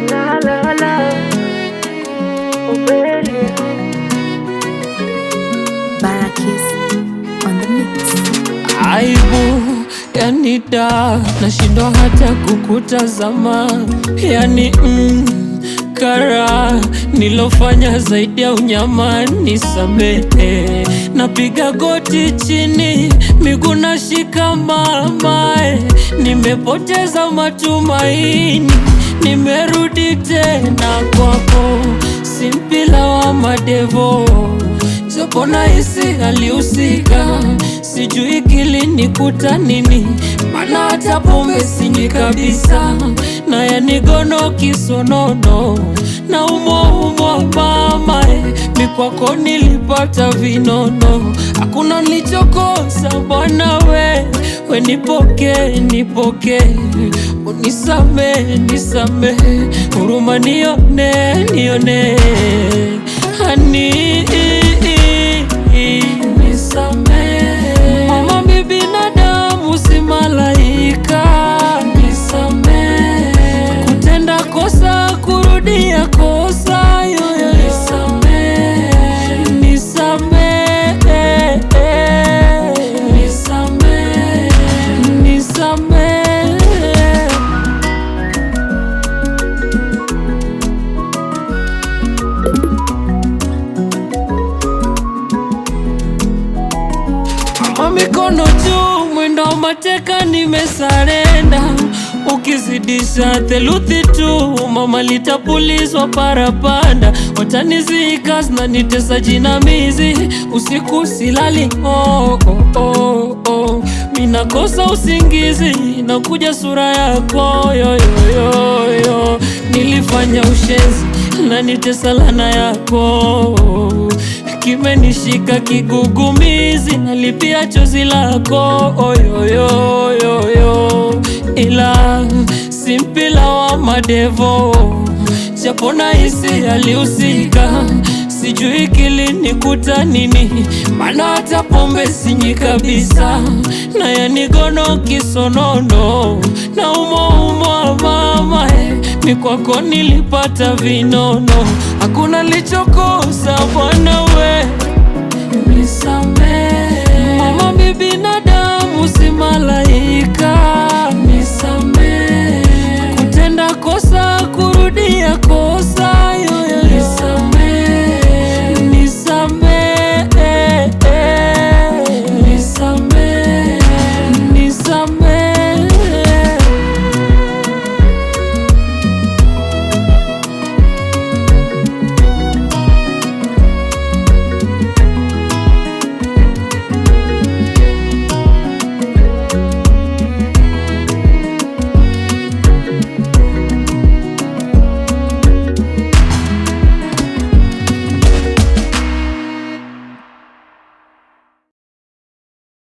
La la la, Ophelia. Barakis on the mix. Aibu yanida, nashindwa hata kukutazama. Yani kara nilofanya zaidi ya unyama, nisamehe. Napiga goti chini, miguu nashika mama. Nimepoteza matumaini, nimerudi tena kwako, simpila wa madevo. Japo nahisi alihusika, sijui kilinikuta nini, maana hata pombe sinywi kabisa, na yanigono kisonono na umwa mama. Mi kwako nilipata vinono, hakuna nilichokosa bwana we nipoke, unisame, huruma nione hani nisamehe. Mama mi binadamu si malaika, nisamehe. Kutenda kosa, kurudia kosa, yoyo nisamehe. Mikono juu, mwendo mateka, nimesarenda. Ukizidisha theluthi tu, mama litapulizwa parapanda. Watanizika na nitesa jinamizi, usiku silali minakosa usingizi, nakuja sura yako yo. Nilifanya ushenzi na nitesa lana yako, kimenishika kigugumizi, nalipia chozi lako oyoyoyo, ila simpila wa madevo. Japo nahisi alihusika, sijui kilinikuta nini, maana hata pombe sinywi kabisa, na yanigono kisonono na umwa mama. Mi kwako nilipata vinono, hakuna nilichokosa bwana we.